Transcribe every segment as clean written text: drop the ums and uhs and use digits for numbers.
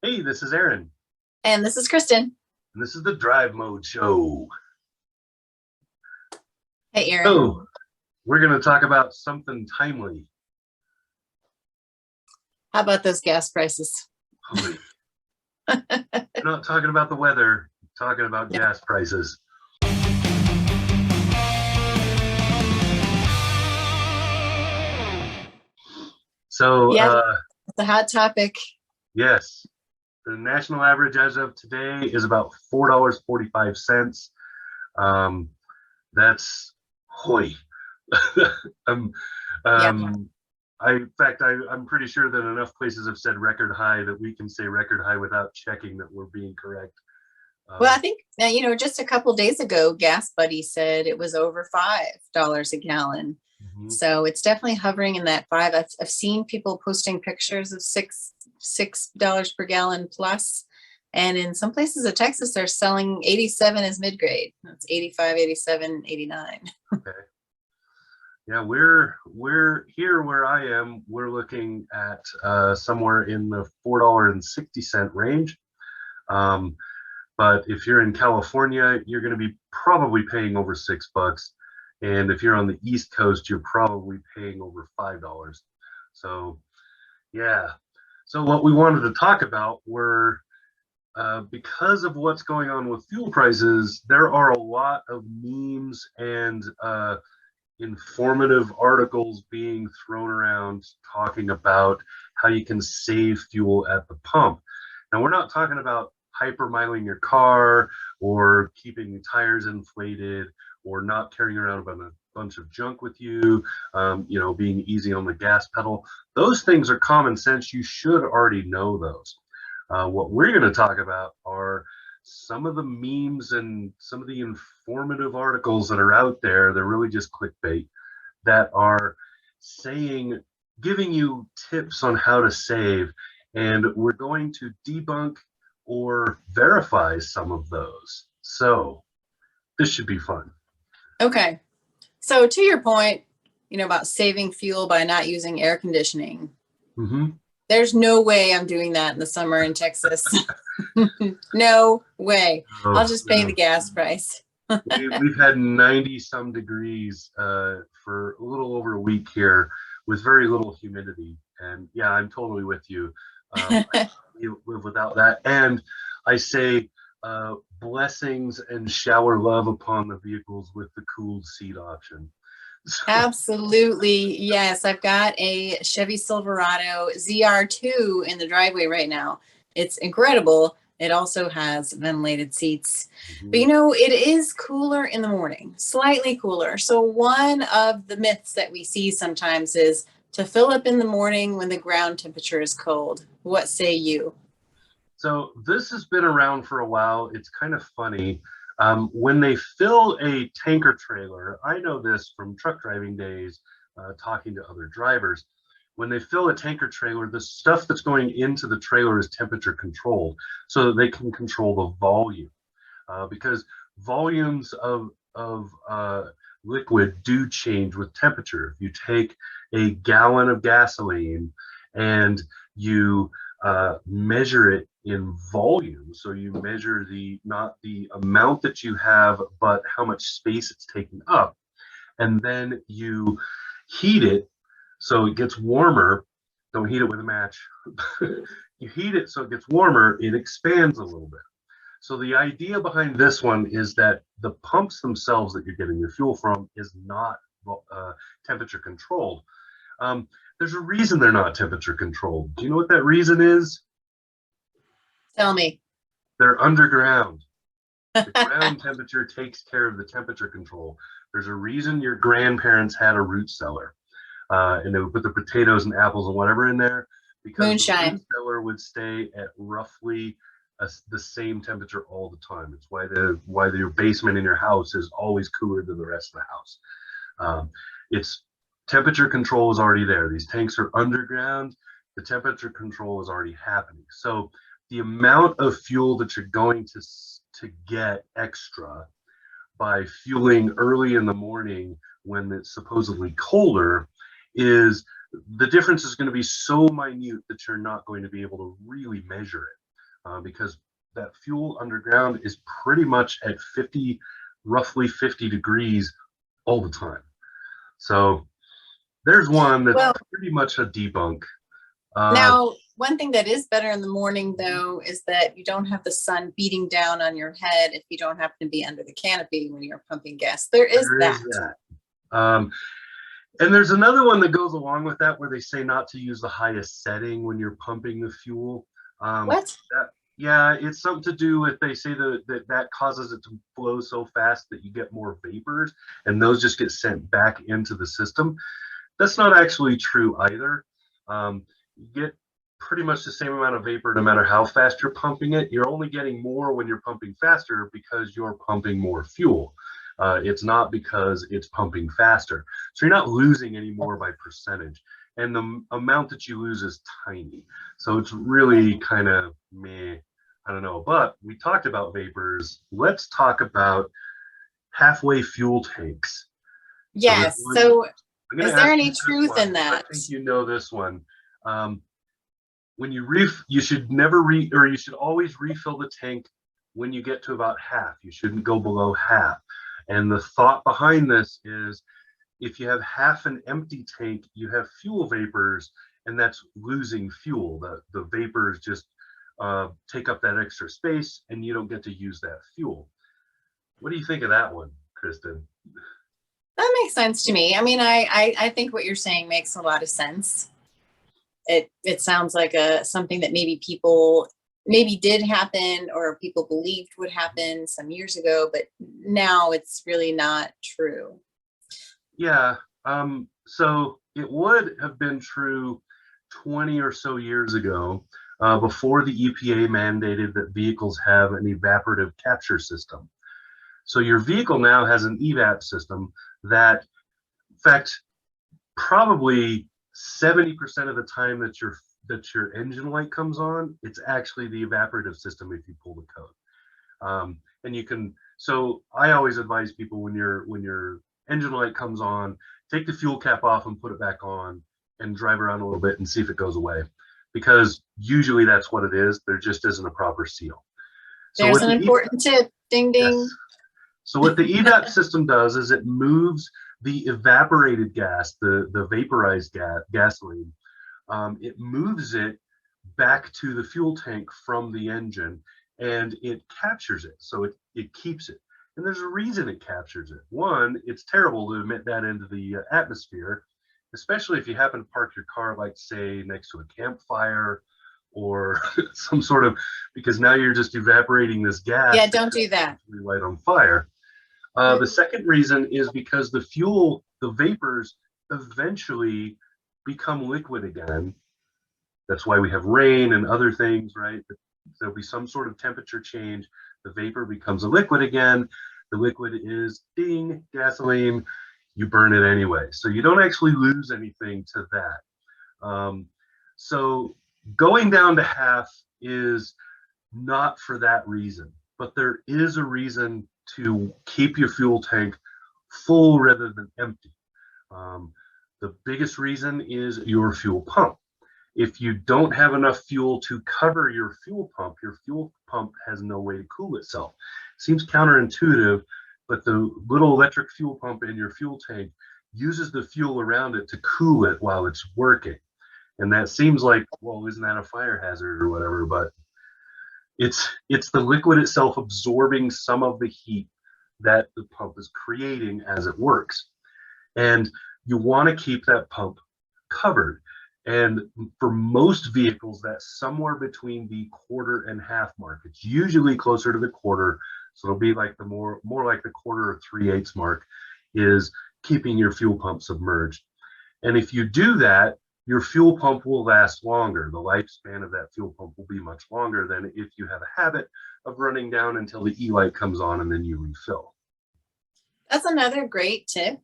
Hey, this is Aaron, And this is Kristin. and this is the Drive Mode Show. Hey, Aaron. So, we're going to talk about something timely. How about those gas prices? Holy. We're not talking about the weather, we're talking about gas prices. So, Yeah, it's a hot topic. yes, the national average as of today is about $4.45. That's hoy. um, Yeah. in fact, I'm pretty sure that enough places have said record high that we can say record high without checking that we're being correct. Well, I think, just a couple days ago, Gas Buddy said it was over $5 a gallon. Mhm. So it's definitely hovering in that five. I've seen people posting pictures of $6 per gallon plus. And in some places of Texas, they're selling 87 as mid-grade. That's 85, 87, 89. Okay. Yeah, we're here where I am. We're looking at somewhere in the $4.60 range. But if you're in California, you're going to be probably paying over $6. And if you're on the East Coast, you're probably paying over $5. So, yeah. So what we wanted to talk about were because of what's going on with fuel prices, there are a lot of memes and informative articles being thrown around talking about how you can save fuel at the pump. Now, we're not talking about hypermiling your car or keeping tires inflated or not carrying around a bunch of junk with you, being easy on the gas pedal. Those things are common sense. You should already know those. What we're going to talk about are some of the memes and some of the informative articles that are out there. They're really just clickbait that are giving you tips on how to save. And we're going to debunk or verify some of those. So this should be fun. Okay. So to your point, about saving fuel by not using air conditioning. Mm-hmm. There's no way I'm doing that in the summer in Texas. No way. I'll just pay the gas price. We've had 90 some degrees for a little over a week here with very little humidity. And yeah, I'm totally with you. I live without that. And I say blessings and shower love upon the vehicles with the cooled seat option. Absolutely. Yes. I've got a Chevy Silverado ZR2 in the driveway right now. It's incredible. It also has ventilated seats. Mm-hmm. But it is cooler in the morning, slightly cooler. So one of the myths that we see sometimes is to fill up in the morning when the ground temperature is cold. What say you? So this has been around for a while. It's kind of funny. When they fill a tanker trailer, I know this from truck driving days, talking to other drivers. When they fill a tanker trailer, the stuff that's going into the trailer is temperature controlled so that they can control the volume. Because volumes of liquid do change with temperature. If you take a gallon of gasoline and you measure it in volume, so you measure not the amount that you have, but how much space it's taking up, and then you heat it so it gets warmer. Don't heat it with a match. You heat it so it gets warmer, it expands a little bit. So the idea behind this one is that the pumps themselves that you're getting your fuel from is not temperature controlled. There's a reason they're not temperature controlled. Do you know what that reason is? Tell me. They're underground. The ground temperature takes care of the temperature control. There's a reason your grandparents had a root cellar, and they would put the potatoes and apples and whatever in there because Moonshine. the root cellar would stay at roughly the same temperature all the time. It's why your basement in your house is always cooler than the rest of the house. It's temperature control is already there. These tanks are underground. The temperature control is already happening. So the amount of fuel that you're going to get extra by fueling early in the morning when it's supposedly colder is the difference is going to be so minute that you're not going to be able to really measure it. because that fuel underground is pretty much at roughly 50 degrees all the time. So there's one that's Well, pretty much a debunk. Uh, now, one thing that is better in the morning, though, is that you don't have the sun beating down on your head if you don't happen to be under the canopy when you're pumping gas. There is there is that. that. And there's another one that goes along with that where they say not to use the highest setting when you're pumping the fuel. What? Yeah, it's something to do with, they say that causes it to flow so fast that you get more vapors, and those just get sent back into the system. That's not actually true either. You get pretty much the same amount of vapor no matter how fast you're pumping it. You're only getting more when you're pumping faster because you're pumping more fuel. It's not because it's pumping faster. So you're not losing any more by percentage. And the amount that you lose is tiny. So it's really kind of meh. I don't know. But we talked about vapors. Let's talk about halfway fuel tanks. Yes. So So I'm going is to there ask any you this truth one. in I that? think you know this one. When you you should you should always refill the tank when you get to about half. You shouldn't go below half. And the thought behind this is, if you have half an empty tank, you have fuel vapors, and that's losing fuel. The vapors just take up that extra space, and you don't get to use that fuel. What do you think of that one, Kristin? That makes sense to me. I mean, I think what you're saying makes a lot of sense. It sounds like something that maybe did happen or people believed would happen some years ago, but now it's really not true. Yeah. So it would have been true 20 or so years ago, before the EPA mandated that vehicles have an evaporative capture system. So your vehicle now has an evap system that, in fact, probably 70% of the time that your engine light comes on, it's actually the evaporative system if you pull the code. And you can, so I always advise people, when your engine light comes on, take the fuel cap off and put it back on and drive around a little bit and see if it goes away. Because usually that's what it is. There just isn't a proper seal. So There's an important tip. Ding, ding. Yes. So what the evap system does is it moves the evaporated gas, the vaporized gasoline, it moves it back to the fuel tank from the engine, and it captures it. So it keeps it. And there's a reason it captures it. One, it's terrible to emit that into the atmosphere, especially if you happen to park your car, like say, next to a campfire or some sort of, because now you're just evaporating this gas. Yeah, don't do that. Light on fire. The second reason is because the vapors eventually become liquid again. That's why we have rain and other things, right? There'll be some sort of temperature change. The vapor becomes a liquid again. The liquid is, ding, gasoline. You burn it anyway. So you don't actually lose anything to that. So going down to half is not for that reason, but there is a reason to keep your fuel tank full rather than empty. The biggest reason is your fuel pump. If you don't have enough fuel to cover your fuel pump has no way to cool itself. Seems counterintuitive, but the little electric fuel pump in your fuel tank uses the fuel around it to cool it while it's working. And that seems like, well, isn't that a fire hazard or whatever? But it's the liquid itself absorbing some of the heat that the pump is creating as it works. And you want to keep that pump covered. And for most vehicles, that's somewhere between the quarter and half mark. It's usually closer to the quarter. So it'll be like the more like the quarter or 3/8 mark is keeping your fuel pump submerged. And if you do that, your fuel pump will last longer. The lifespan of that fuel pump will be much longer than if you have a habit of running down until the E-light comes on and then you refill. That's another great tip.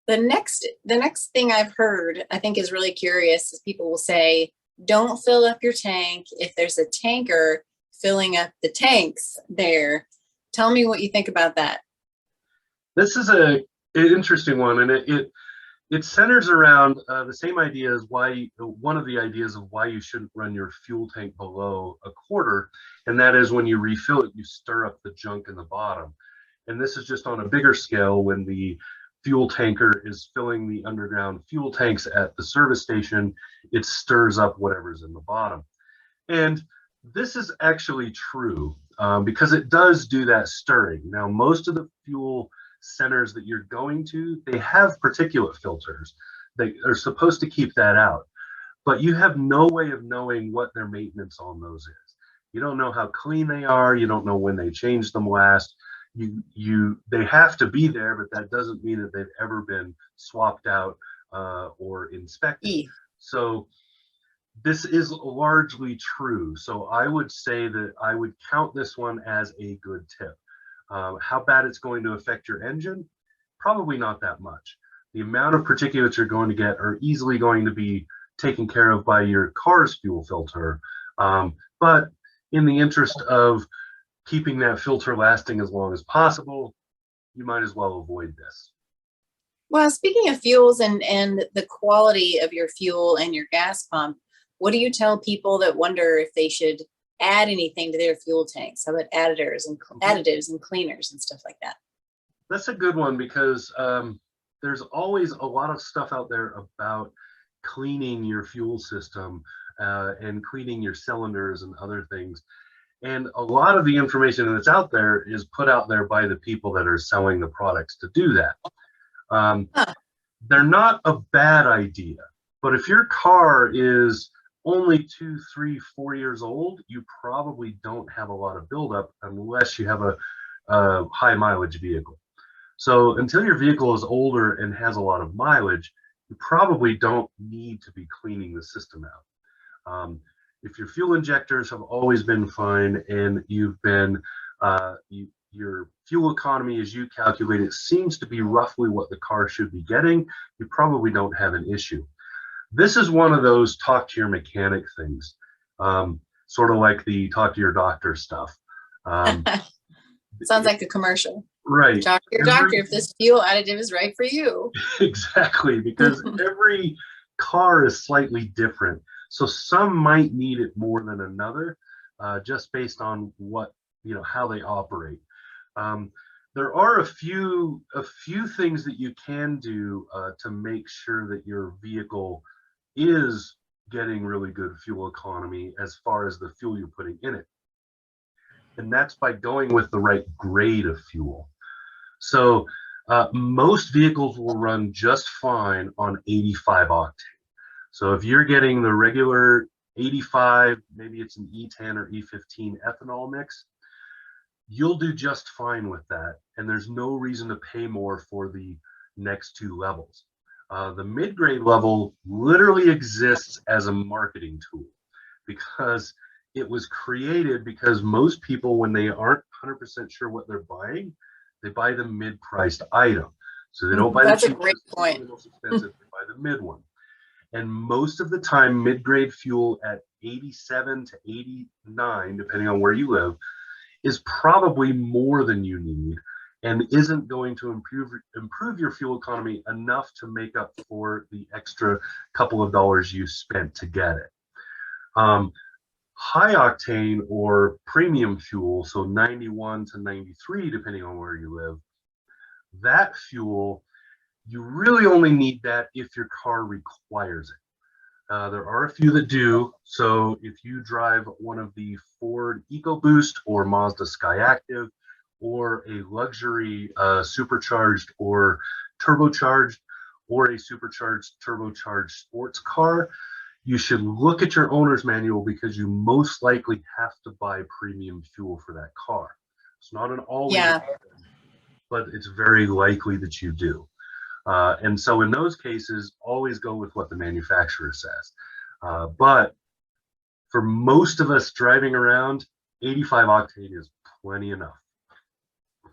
The next thing I've heard, I think is really curious, is people will say, don't fill up your tank if there's a tanker filling up the tanks there. Tell me what you think about that. This is an interesting one, and it centers around the same idea as one of the ideas of why you shouldn't run your fuel tank below a quarter And that is when you refill it, you stir up the junk in the bottom. And this is just on a bigger scale when the fuel tanker is filling the underground fuel tanks at the service station, it stirs up whatever's in the bottom. And this is actually true because it does do that stirring. Now, most of the fuel centers that you're going to, they have particulate filters. They are supposed to keep that out, but you have no way of knowing what their maintenance on those is. You don't know how clean they are. You don't know when they changed them last. They have to be there, but that doesn't mean that they've ever been swapped out or inspected. So this is largely true. So I would say that I would count this one as a good tip. How bad it's going to affect your engine? Probably not that much. The amount of particulates you're going to get are easily going to be taken care of by your car's fuel filter. But in the interest of keeping that filter lasting as long as possible, you might as well avoid this. Well, speaking of fuels and the quality of your fuel and your gas pump, what do you tell people that wonder if they should add anything to their fuel tanks? How about additives and cleaners and stuff like that? That's a good one because there's always a lot of stuff out there about cleaning your fuel system and cleaning your cylinders and other things. And a lot of the information that's out there is put out there by the people that are selling the products to do that. They're not a bad idea, but if your car is only 2, 3, 4 years old, you probably don't have a lot of buildup unless you have a high mileage vehicle. So until your vehicle is older and has a lot of mileage, you probably don't need to be cleaning the system out. If your fuel injectors have always been fine and you've been, your fuel economy as you calculate it seems to be roughly what the car should be getting, you probably don't have an issue. This is one of those talk to your mechanic things, sort of like the talk to your doctor stuff. Sounds like a commercial. Right. Talk to your doctor if this fuel additive is right for you. Exactly, because every car is slightly different. So some might need it more than another, just based on what, how they operate. There are a few things that you can do to make sure that your vehicle is getting really good fuel economy as far as the fuel you're putting in it. And that's by going with the right grade of fuel. So most vehicles will run just fine on 85 octane. So if you're getting the regular 85, maybe it's an E10 or E15 ethanol mix, you'll do just fine with that. And there's no reason to pay more for the next two levels. The mid-grade level literally exists as a marketing tool because it was created because most people, when they aren't 100% sure what they're buying, they buy the mid-priced item. So they don't buy the cheapest, the most expensive, they buy the mid one. And most of the time, mid-grade fuel at 87 to 89, depending on where you live, is probably more than you need and isn't going to improve your fuel economy enough to make up for the extra couple of dollars you spent to get it. High octane or premium fuel, so 91 to 93, depending on where you live, that fuel, you really only need that if your car requires it. There are a few that do. So if you drive one of the Ford EcoBoost or Mazda Skyactiv or a luxury supercharged or turbocharged or a supercharged turbocharged sports car, you should look at your owner's manual because you most likely have to buy premium fuel for that car. It's not an always, but it's very likely that you do. And so in those cases, always go with what the manufacturer says. But for most of us driving around, 85 octane is plenty enough.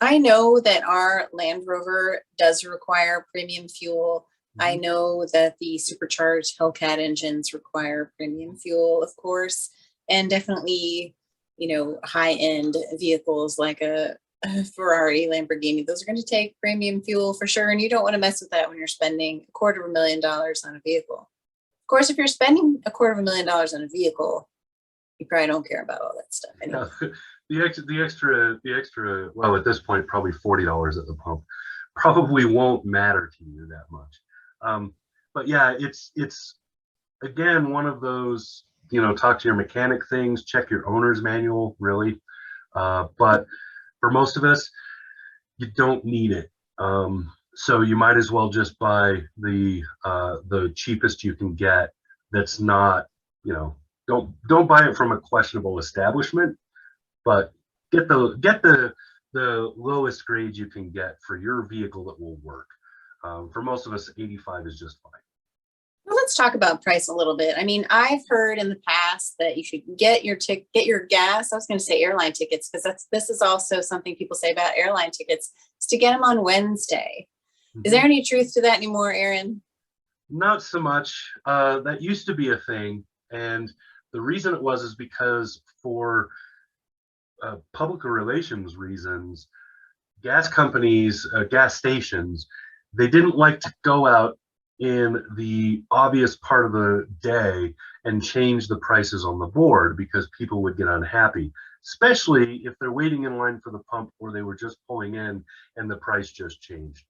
I know that our Land Rover does require premium fuel. I know that the supercharged Hellcat engines require premium fuel, of course, and definitely, high-end vehicles like a Ferrari, Lamborghini, those are going to take premium fuel for sure. And you don't want to mess with that when you're spending $250,000 on a vehicle. Of course, if you're spending $250,000 on a vehicle, you probably don't care about all that stuff anyway. The extra, well, at this point, probably $40 at the pump probably won't matter to you that much. But yeah, it's again, one of those, talk to your mechanic things, check your owner's manual, really. But for most of us, you don't need it. So you might as well just buy the cheapest you can get. That's not, don't buy it from a questionable establishment, but get the lowest grade you can get for your vehicle that will work. For most of us, 85 is just fine. Well, let's talk about price a little bit. I mean, I've heard in the past that you should get your gas. I was going to say airline tickets, because this is also something people say about airline tickets, is to get them on Wednesday. Mm-hmm. Is there any truth to that anymore, Aaron? Not so much. That used to be a thing, and the reason it was is because for public relations reasons, gas companies, gas stations, they didn't like to go out in the obvious part of the day and change the prices on the board, because people would get unhappy, especially if they're waiting in line for the pump or they were just pulling in and the price just changed.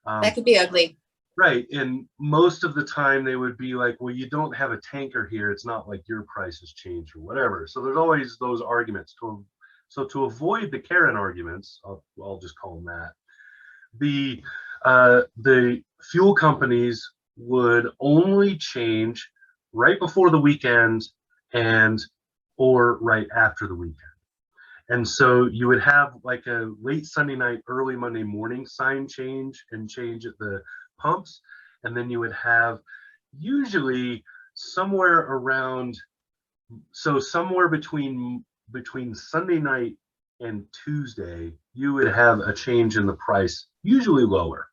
That could be ugly. Right. And most of the time they would be like, well, you don't have a tanker here. It's not like your price has changed or whatever. So there's always those arguments. So to avoid the Karen arguments, I'll just call them that, the fuel companies would only change right before the weekend or right after the weekend. And so you would have like a late Sunday night, early Monday morning sign change at the pumps. And then you would have usually somewhere between Sunday night and Tuesday, you would have a change in the price, usually lower.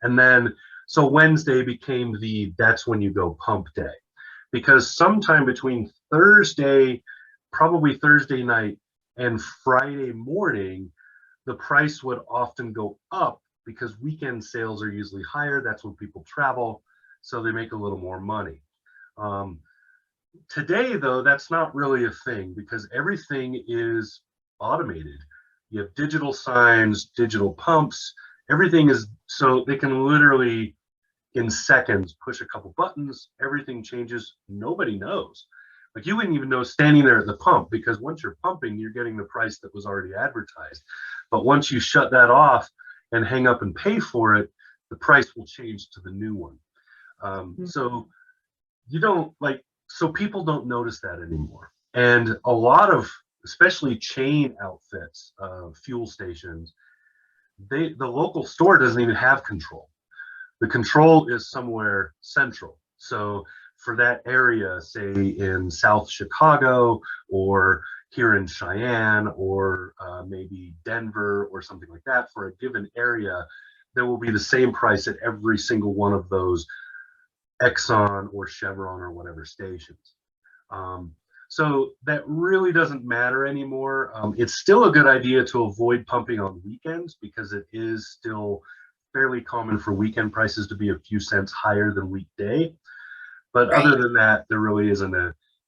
And then, so Wednesday became that's when you go pump day, because sometime between probably Thursday night and Friday morning, the price would often go up because weekend sales are usually higher. That's when people travel, so they make a little more money. Today, though, that's not really a thing because everything is automated. You have digital signs, digital pumps, everything is, so they can literally in seconds push a couple buttons, everything changes, nobody knows. Like you wouldn't even know standing there at the pump, because once you're pumping, you're getting the price that was already advertised. But once you shut that off and hang up and pay for it, the price will change to the new one. So people don't notice that anymore. And a lot of, especially chain outfits, fuel stations, the local store doesn't even have control. The control is somewhere central. So for that area, say in South Chicago or here in Cheyenne or maybe Denver or something like that, for a given area, there will be the same price at every single one of those Exxon or Chevron or whatever stations. So that really doesn't matter anymore. It's still a good idea to avoid pumping on weekends, because it is still fairly common for weekend prices to be a few cents higher than weekday. But right. Other than that, there really isn't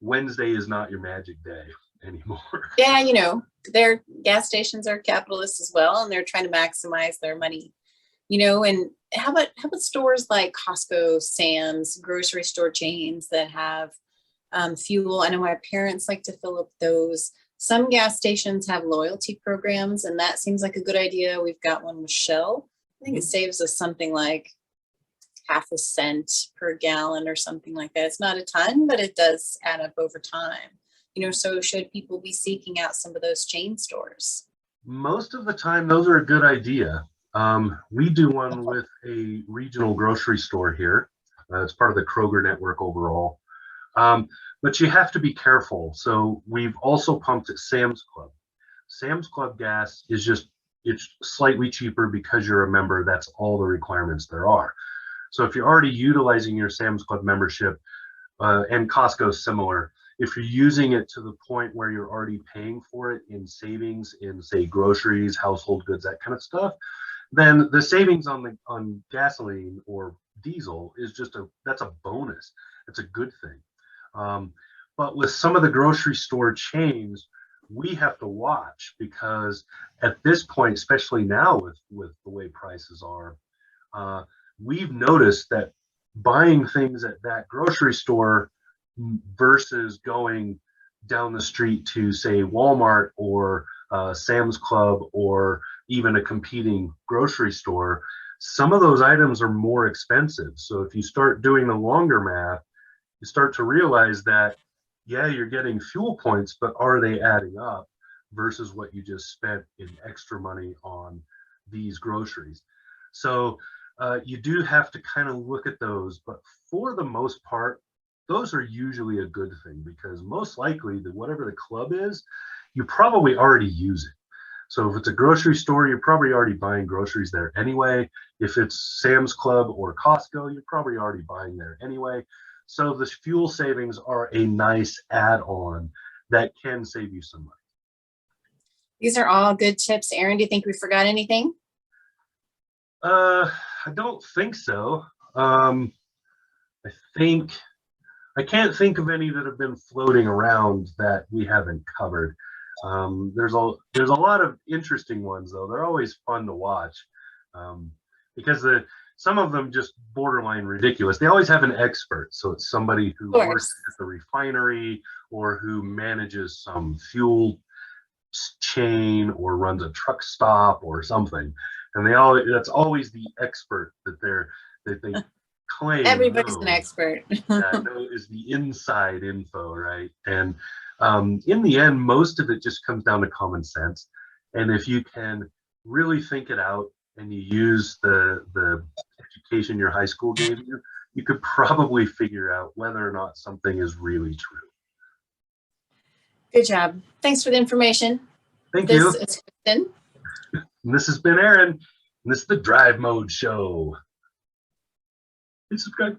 Wednesday is not your magic day anymore. Yeah, their gas stations are capitalists as well, and they're trying to maximize their money. And how about stores like Costco, Sam's, grocery store chains that have fuel? I know my parents like to fill up those. Some gas stations have loyalty programs, and that seems like a good idea. We've got one with Shell. I think it saves us something like half a cent per gallon or something like that. It's not a ton, but it does add up over time. So should people be seeking out some of those chain stores? Most of the time, those are a good idea. We do one with a regional grocery store here. It's part of the Kroger network overall. But you have to be careful. So we've also pumped at Sam's Club. Sam's Club gas is it's slightly cheaper because you're a member. That's all the requirements there are. So if you're already utilizing your Sam's Club membership, and Costco's similar, if you're using it to the point where you're already paying for it in savings in, say, groceries, household goods, that kind of stuff, then the savings on gasoline or diesel is that's a bonus. It's a good thing. But with some of the grocery store chains, we have to watch, because at this point, especially now with the way prices are, we've noticed that buying things at that grocery store versus going down the street to, say, Walmart or Sam's Club or even a competing grocery store, some of those items are more expensive. So if you start doing the longer math, you start to realize that, yeah, you're getting fuel points, but are they adding up versus what you just spent in extra money on these groceries? So you do have to kind of look at those, but for the most part, those are usually a good thing, because most likely that whatever the club is, you probably already use it. So if it's a grocery store, you're probably already buying groceries there anyway. If it's Sam's Club or Costco, you're probably already buying there anyway. So the fuel savings are a nice add-on that can save you some money. These are all good tips. Aaron, do you think we forgot anything? I don't think so. I can't think of any that have been floating around that we haven't covered. There's a lot of interesting ones though. They're always fun to watch, because some of them just borderline ridiculous. They always have an expert, so it's somebody who works at the refinery or who manages some fuel chain or runs a truck stop or something, and that's always the expert that they claim Everybody's an expert. is the inside info, right? And in the end, most of it just comes down to common sense. And if you can really think it out and you use the education your high school gave you, you could probably figure out whether or not something is really true. Good job. Thanks for the information. Thank you. This is Kristin. And this has been Aaron. And this is the Drive Mode Show. Please subscribe.